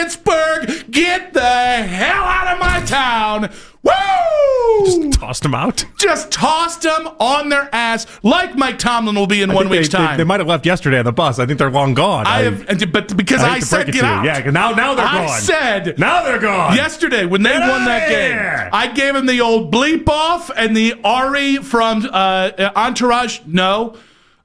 Pittsburgh, get the hell out of my town. Woo! Just tossed them out? Just tossed them on their ass, like Mike Tomlin will be in 1 week's time. They might have left yesterday on the bus. I think they're long gone. But because I said get out. Yeah, now they're gone. I said now they're gone. Yesterday when they won that game, I gave him the old bleep off and the Ari from Entourage. No.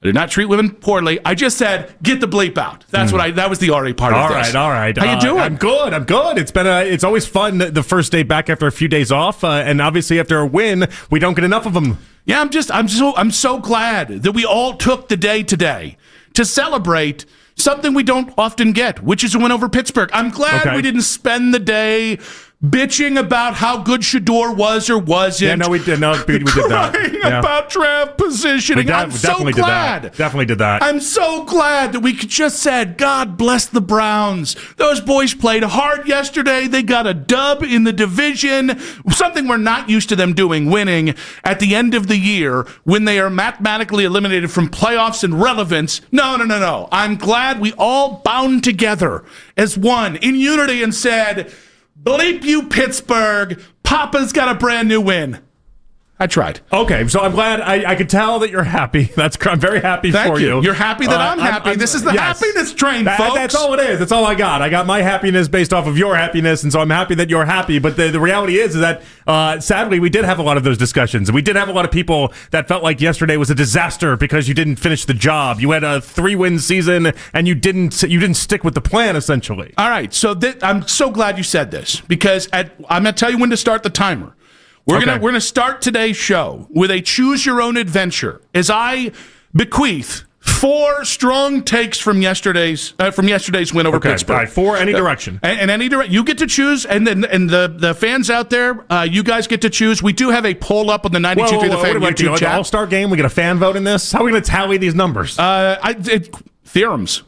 I did not treat women poorly. I just said, get the bleep out. That's what that was the Ari part of this. All right. How you doing? I'm good. It's always fun the first day back after a few days off, and obviously after a win, we don't get enough of them. Yeah, I'm so glad that we all took the day today to celebrate something we don't often get, which is a win over Pittsburgh. I'm glad we didn't spend the day bitching about how good Shedeur was or wasn't. Yeah, no, we did. No, we did that. Crying about draft positioning. I'm so glad. Definitely did that. I'm so glad that we could just said, God bless the Browns. Those boys played hard yesterday. They got a dub in the division, something we're not used to them doing, winning at the end of the year when they are mathematically eliminated from playoffs and relevance. No. I'm glad we all bound together as one in unity and said, bleep you, Pittsburgh. Papa's got a brand new win. I tried. Okay, so I'm glad. I could tell that you're happy. I'm very happy Thank for you. You're happy that I'm happy. This is the happiness train, folks. That's all it is. That's all I got. I got my happiness based off of your happiness, and so I'm happy that you're happy. But the reality is that, sadly, we did have a lot of those discussions. And we did have a lot of people that felt like yesterday was a disaster because you didn't finish the job. You had a 3-win season, and you didn't stick with the plan, essentially. All right, so I'm so glad you said this because I'm going to tell you when to start the timer. We're gonna start today's show with a choose your own adventure as I bequeath 4 strong takes from yesterday's win over Pittsburgh. All right, 4 any direction. And any direction. You get to choose, and the fans out there, you guys get to choose. We do have a poll up on the 92.3 The Fan YouTube chat. The All-Star game, we get a fan vote in this? How are we going to tally these numbers? Theorems.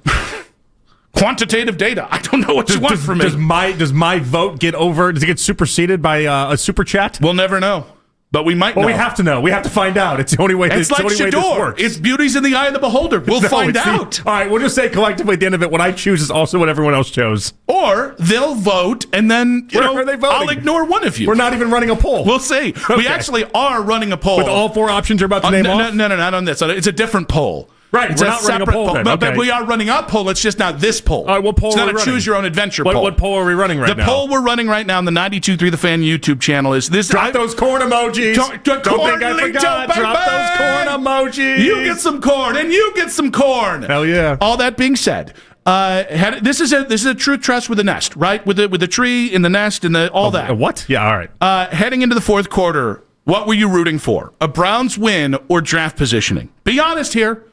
Quantitative data. I don't know what you want from me. Does my vote get over? Does it get superseded by a super chat? We'll never know. But we might know. Well, we have to know. We have to find out. It's the only way it's like Shedeur. This works. It's beauty's in the eye of the beholder. We'll find out. All right, we'll just say collectively at the end of it, what I choose is also what everyone else chose. Or they'll vote, and then I'll ignore one of you. We're not even running a poll. We'll see. Okay. We actually are running a poll. With all 4 options you're about to name off? No, not on this. It's a different poll. Right, it's we're not running a poll then. But we are running a poll. It's just not this poll. All right, what poll it's are not we a running? choose your own adventure poll. What poll are we running right now? The poll we're running right now on the 92.3 The Fan YouTube channel is this. Drop those corn emojis. Don't think I forgot. Drop those corn emojis. You get some corn, and you get some corn. Hell yeah. All that being said, this is a truth trust with a nest, right? With the tree in the nest and all that. What? Yeah, all right. Heading into the fourth quarter, what were you rooting for? A Browns win or draft positioning? Be honest here.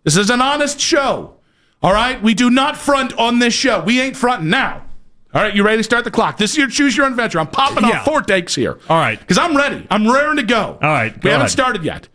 This is an honest show. All right? We do not front on this show. We ain't fronting now. All right, you ready to start the clock? This is your choose your own adventure. I'm popping off 4 takes here. All right. Because I'm ready. I'm raring to go. All right, we haven't started yet.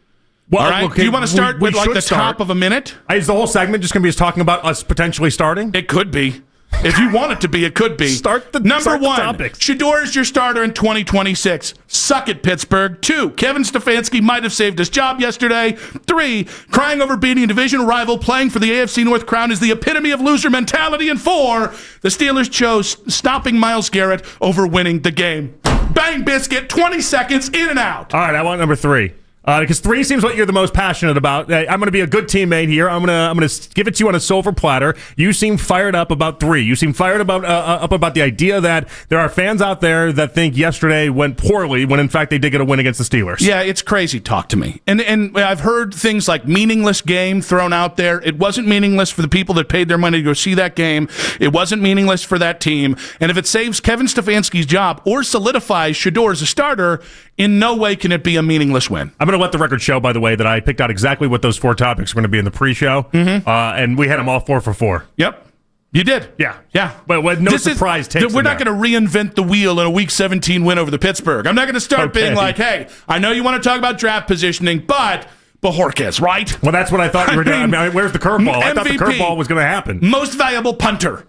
Well, all right? Okay, do you want to start with like the top of a minute? Is the whole segment just going to be us talking about us potentially starting? It could be. If you want it to be, it could be. Number 1, Shedeur is your starter in 2026. Suck it, Pittsburgh. 2, Kevin Stefanski might have saved his job yesterday. 3, crying over beating a division rival playing for the AFC North crown is the epitome of loser mentality. And 4, the Steelers chose stopping Myles Garrett over winning the game. Bang, biscuit, 20 seconds, in and out. All right, I want number 3. Because 3 seems what you're the most passionate about. I'm going to be a good teammate here. I'm going to give it to you on a silver platter. You seem fired up about 3. You seem fired up about the idea that there are fans out there that think yesterday went poorly when in fact they did get a win against the Steelers. Yeah, it's crazy talk to me. And I've heard things like meaningless game thrown out there. It wasn't meaningless for the people that paid their money to go see that game. It wasn't meaningless for that team. And if it saves Kevin Stefanski's job or solidifies Shedeur as a starter, in no way can it be a meaningless win. I'm going to let the record show, by the way, that I picked out exactly what those 4 topics were going to be in the pre-show, and we had them all 4 for 4. Yep. You did. Yeah. But with no surprise takes. We're not going to reinvent the wheel in a Week 17 win over the Pittsburgh. I'm not going to start being like, hey, I know you want to talk about draft positioning, but Bajorquez, right? Well, that's what I thought you were doing. I mean, where's the curveball? I thought the curveball was going to happen. Most valuable punter.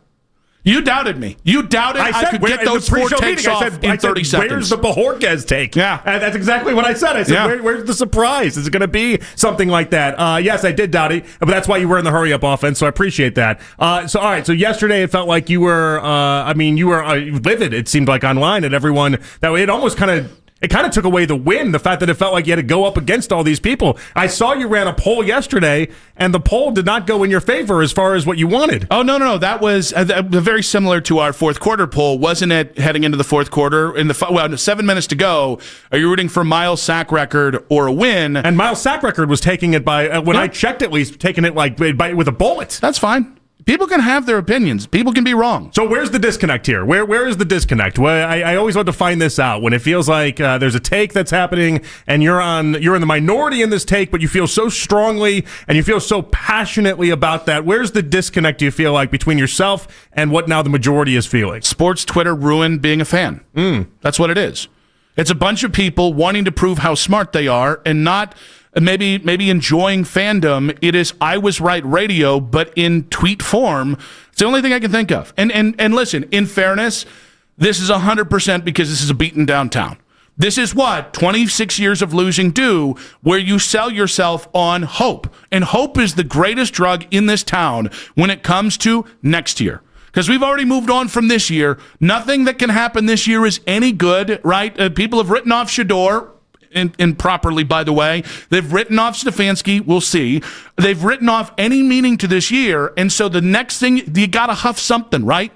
You doubted me. You doubted I could get those 4 takes off in 30 seconds. Where's the Bajorquez take? Yeah. And that's exactly what I said. I said, where's the surprise? Is it going to be something like that? Yes, I did doubt it, but that's why you were in the hurry-up offense, so I appreciate that. All right, so yesterday it felt like you were, you were livid, it seemed like, online, and everyone, that it almost kind of... It kind of took away the win, the fact that it felt like you had to go up against all these people. I saw you ran a poll yesterday, and the poll did not go in your favor as far as what you wanted. Oh, no. That was very similar to our fourth quarter poll, wasn't it, heading into the fourth quarter? 7 minutes to go, are you rooting for Miles' sack record or a win? And Miles' sack record was taking it by, I checked at least, taking it like with a bullet. That's fine. People can have their opinions. People can be wrong. So where's the disconnect here? Where is the disconnect? Well, I always want to find this out when it feels like there's a take that's happening and you're in the minority in this take, but you feel so strongly and you feel so passionately about that. Where's the disconnect, do you feel like, between yourself and what now the majority is feeling? Sports Twitter ruined being a fan. That's what it is. It's a bunch of people wanting to prove how smart they are and not... Maybe enjoying fandom. It is I was right radio, but in tweet form. It's the only thing I can think of. And listen, in fairness, this is 100% because this is a beaten down town. This is what 26 years of losing do, where you sell yourself on hope. And hope is the greatest drug in this town when it comes to next year. Because we've already moved on from this year. Nothing that can happen this year is any good, right? People have written off Shedeur. Improperly, by the way. They've written off Stefanski. We'll see. They've written off any meaning to this year. And so the next thing, you got to huff something, right?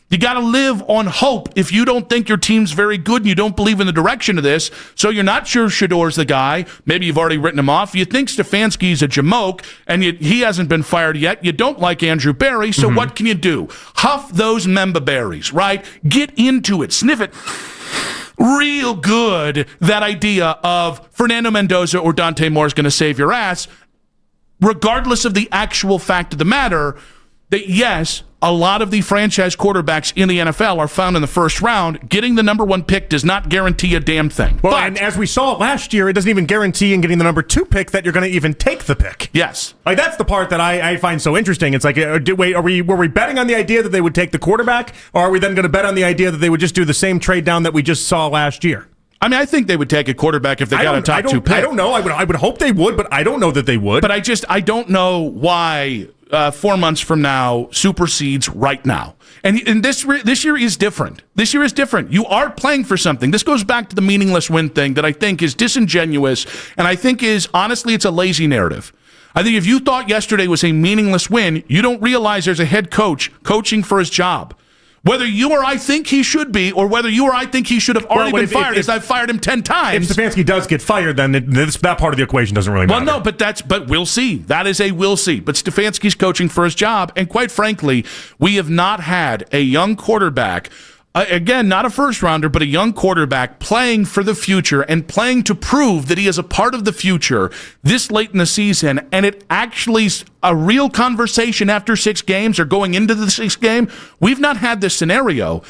You got to live on hope if you don't think your team's very good and you don't believe in the direction of this. So you're not sure Shedeur's the guy. Maybe you've already written him off. You think Stefanski's a jamoke and he hasn't been fired yet. You don't like Andrew Berry. So what can you do? Huff those member berries, right? Get into it. Sniff it. Real good, that idea of Fernando Mendoza or Dante Moore is going to save your ass, regardless of the actual fact of the matter, that yes, a lot of the franchise quarterbacks in the NFL are found in the first round. Getting the number 1 pick does not guarantee a damn thing. Well, and as we saw last year, it doesn't even guarantee in getting the number 2 pick that you're going to even take the pick. Yes. Like, that's the part that I find so interesting. It's like, were we betting on the idea that they would take the quarterback, or are we then going to bet on the idea that they would just do the same trade down that we just saw last year? I mean, I think they would take a quarterback if they got a top 2 pick. I don't know. I would hope they would, but I don't know that they would. But I don't know why 4 months from now supersedes right now. And this year is different. This year is different. You are playing for something. This goes back to the meaningless win thing that I think is disingenuous, and I think is, honestly, it's a lazy narrative. I think if you thought yesterday was a meaningless win, you don't realize there's a head coach coaching for his job. Whether you or I think he should be, or whether you or I think he should have already been fired, as I've fired him 10 times. If Stefanski does get fired, then that part of the equation doesn't really matter. Well, no, but we'll see. That is a we'll see. But Stefanski's coaching for his job, and quite frankly, we have not had a young quarterback, again, not a first-rounder, but a young quarterback playing for the future and playing to prove that he is a part of the future this late in the season, and it actually is a real conversation after 6 games or going into the 6th game. We've not had this scenario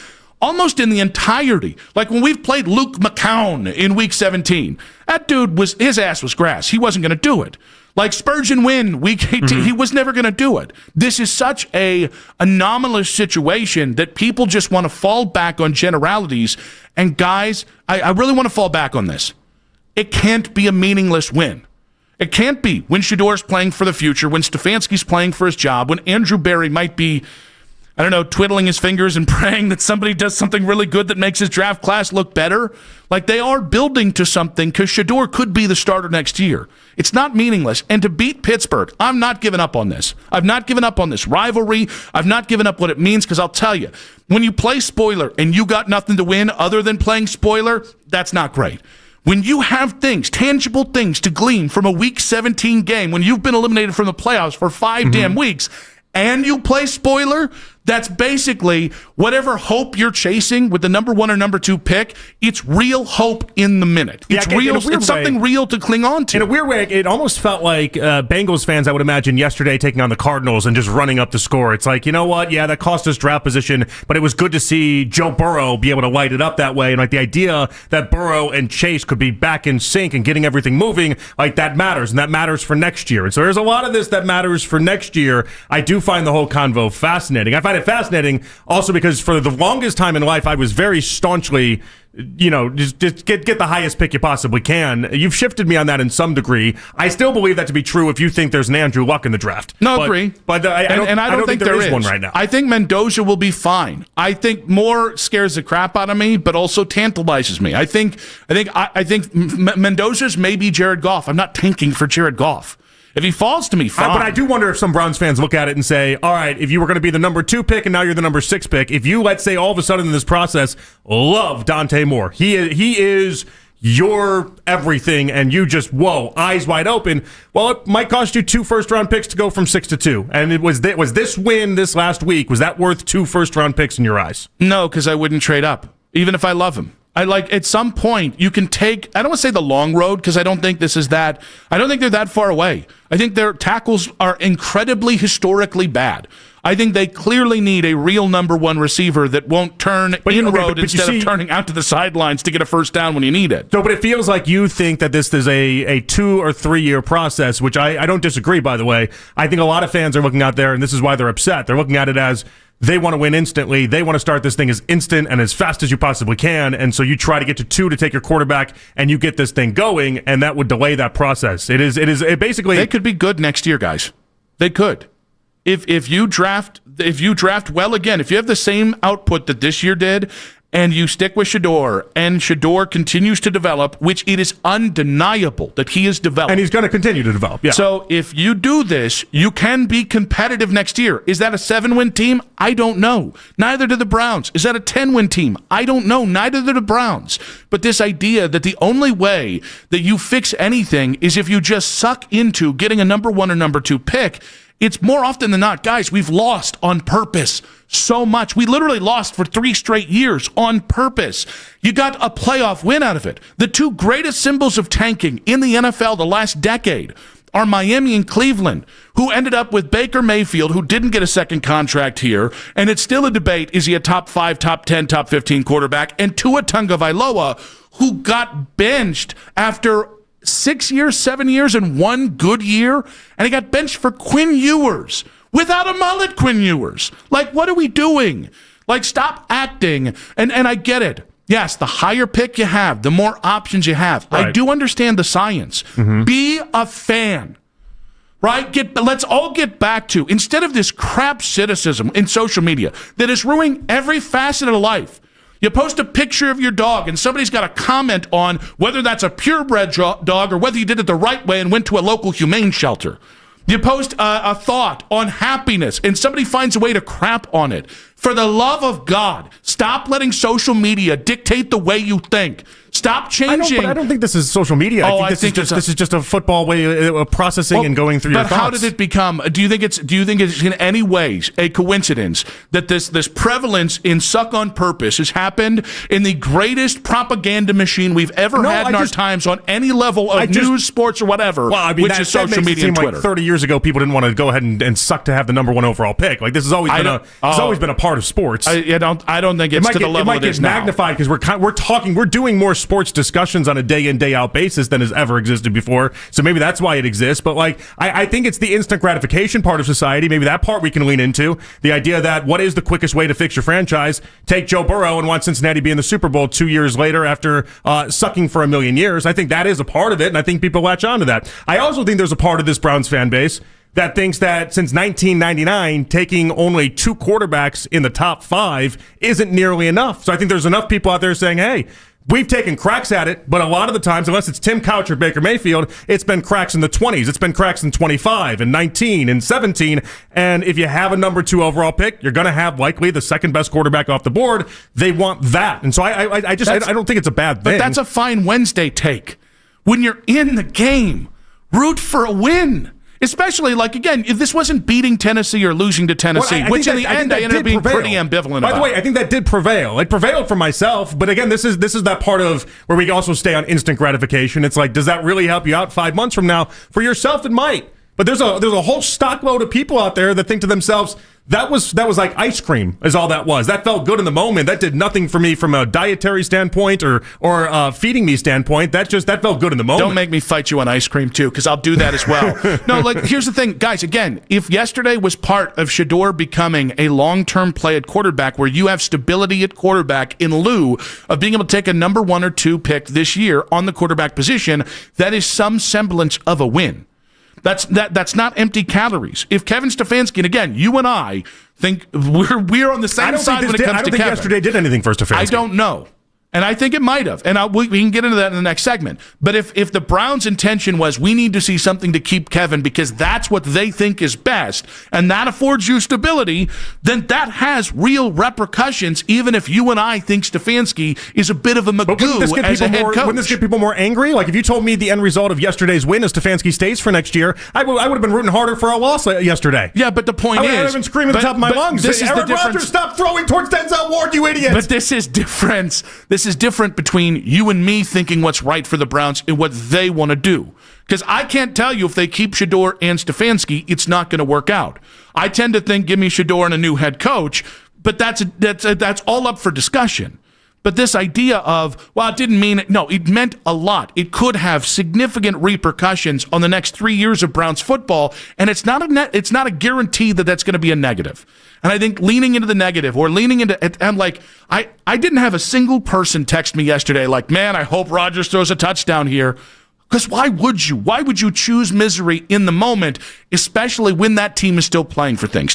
almost in the entirety. Like when we've played Luke McCown in Week 17, that dude his ass was grass. He wasn't going to do it. Like Spurgeon Wynn, Week 18, he was never going to do it. This is such a anomalous situation that people just want to fall back on generalities. And guys, I really want to fall back on this. It can't be a meaningless win. It can't be when Shedeur's playing for the future, when Stefanski's playing for his job, when Andrew Berry might be, I don't know, twiddling his fingers and praying that somebody does something really good that makes his draft class look better. Like, they are building to something because Shedeur could be the starter next year. It's not meaningless. And to beat Pittsburgh, I'm not giving up on this. I've not given up on this rivalry. I've not given up what it means, because I'll tell you, when you play spoiler and you got nothing to win other than playing spoiler, that's not great. When you have things, tangible things to glean from a Week 17 game, when you've been eliminated from the playoffs for 5 damn weeks, and you play spoiler, that's basically whatever hope you're chasing with the number 1 or number 2 pick. It's real hope in the minute. It's real. It's something real to cling on to. In a weird way, it almost felt like Bengals fans, I would imagine, yesterday taking on the Cardinals and just running up the score. It's like, you know what? Yeah, that cost us draft position, but it was good to see Joe Burrow be able to light it up that way. And like the idea that Burrow and Chase could be back in sync and getting everything moving, like that matters, and that matters for next year. And so there's a lot of this that matters for next year. I do find the whole convo fascinating. I find find it fascinating also because for the longest time in life, I was very staunchly, just get the highest pick you possibly can. You've shifted me on that in some degree. I still believe that to be true if you think there's an Andrew Luck in the draft. No, agree. But I don't think there is one right now. I think Mendoza will be fine. I think more scares the crap out of me, but also tantalizes me. I think Mendoza's maybe Jared Goff. I'm not tanking for Jared Goff. If he falls to me, fine. But I do wonder if some Browns fans look at it and say, all right, if you were going to be the number 2 pick and now you're the number 6 pick, if you, let's say, all of a sudden in this process, love Dante Moore, he is your everything, and you just, whoa, eyes wide open, well, it might cost you 2 first-round picks to go from 6 to 2. And was this win this last week, was that worth 2 first-round picks in your eyes? No, because I wouldn't trade up, even if I love him. At some point, you can take, I don't want to say the long road, because I don't think they're that far away. I think their tackles are incredibly historically bad. I think they clearly need a real number 1 receiver that won't turn instead of turning out to the sidelines to get a first down when you need it. No, but it feels like you think that this is a 2 or 3 year process, which I don't disagree, by the way. I think a lot of fans are looking out there, and this is why they're upset. They're looking at it as they want to win instantly. They want to start this thing as instant and as fast as you possibly can. And so you try to get to 2 to take your quarterback, and you get this thing going, and that would delay that process. It basically. They could be good next year, guys. They could. If you draft well again, if you have the same output that this year did, and you stick with Shedeur, and Shedeur continues to develop, which it is undeniable that he is developing. And he's going to continue to develop, yeah. So if you do this, you can be competitive next year. Is that a 7-win team? I don't know. Neither do the Browns. Is that a 10-win team? I don't know. Neither do the Browns. But this idea that the only way that you fix anything is if you just suck into getting a number 1 or number 2 pick, it's more often than not, guys, we've lost on purpose so much. We literally lost for 3 straight years on purpose. You got a playoff win out of it. The 2 greatest symbols of tanking in the NFL the last decade are Miami and Cleveland, who ended up with Baker Mayfield, who didn't get a second contract here, and it's still a debate, is he a top 5, top 10, top 15 quarterback, and Tua Tagovailoa, who got benched after 6 years, 7 years, and 1 good year, and he got benched for Quinn Ewers. Without a mullet, Quinn Ewers. What are we doing? Stop acting. And I get it. Yes, the higher pick you have, the more options you have. Right. I do understand the science. Mm-hmm. Be a fan. Right? Let's all get back to, instead of this crap cynicism in social media that is ruining every facet of life, you post a picture of your dog, and somebody's got a comment on whether that's a purebred dog or whether you did it the right way and went to a local humane shelter. You post a thought on happiness, and somebody finds a way to crap on it. For the love of God, stop letting social media dictate the way you think. Stop changing. I don't think this is social media. I think this is just a football way of processing and going through your thoughts. But how did it become? Do you think it's in any ways a coincidence that this prevalence in suck on purpose has happened in the greatest propaganda machine we've ever had in our times on any level of news, sports, or whatever? Which is social media and Twitter. 30 years ago, people didn't want to go ahead and suck to have the number 1 overall pick. This has always been a part of sports. I don't think it's to the level it is now. It might get magnified because we're doing more sports discussions on a day in, day out basis than has ever existed before. So maybe that's why it exists. But I think it's the instant gratification part of society. Maybe that part we can lean into. The idea that what is the quickest way to fix your franchise? Take Joe Burrow and watch Cincinnati be in the Super Bowl 2 years later after sucking for 1,000,000 years. I think that is a part of it, and I think people latch on to that. I also think there's a part of this Browns fan base that thinks that since 1999, taking only 2 quarterbacks in the top 5 isn't nearly enough. So I think there's enough people out there saying, hey, we've taken cracks at it, but a lot of the times, unless it's Tim Couch or Baker Mayfield, it's been cracks in the 20s. It's been cracks in 25 and 19 and 17. And if you have a number 2 overall pick, you're going to have likely the second best quarterback off the board. They want that. And so I don't think it's a bad thing. But that's a fine Wednesday take. When you're in the game, root for a win. Especially, again, if this wasn't beating Tennessee or losing to Tennessee, which in the end I ended up being pretty ambivalent about. By the way, I think that did prevail. It prevailed for myself, but again, this is that part of where we also stay on instant gratification. It's does that really help you out 5 months from now? For yourself, it might. But there's a whole stockload of people out there that think to themselves, that was like ice cream is all that was. That felt good in the moment. That did nothing for me from a dietary standpoint or feeding me standpoint. That felt good in the moment. Don't make me fight you on ice cream too, because I'll do that as well. No, like here's the thing, guys. Again, if yesterday was part of Shedeur becoming a long-term play at quarterback, where you have stability at quarterback in lieu of being able to take a number 1 or 2 pick this year on the quarterback position, that is some semblance of a win. That's not empty calories. If Kevin Stefanski, and again, you and I think we're on the same side when it comes to Kevin. I don't think yesterday did anything for Stefanski. I don't know. And I think it might have. And we can get into that in the next segment. But if the Browns' intention was we need to see something to keep Kevin because that's what they think is best, and that affords you stability, then that has real repercussions, even if you and I think Stefanski is a bit of a magoo as a head coach. Wouldn't this get people more angry? Like if you told me the end result of yesterday's win is Stefanski stays for next year, I would have been rooting harder for a loss yesterday. Yeah, but the point is... I would have been screaming at the top of my lungs. Aaron Rodgers, stop throwing towards Denzel Ward, you idiot! But this is different. This is different between you and me thinking what's right for the Browns and what they want to do. Because I can't tell you if they keep Shedeur and Stefanski, it's not going to work out. I tend to think give me Shedeur and a new head coach, but that's all up for discussion. But this idea of, well, it didn't mean it. No, it meant a lot. It could have significant repercussions on the next 3 years of Browns football, and it's not a guarantee that that's going to be a negative. And I think leaning into the negative or leaning into, I'm like, I didn't have a single person text me yesterday like, man, I hope Rodgers throws a touchdown here. Because why would you? Why would you choose misery in the moment, especially when that team is still playing for things?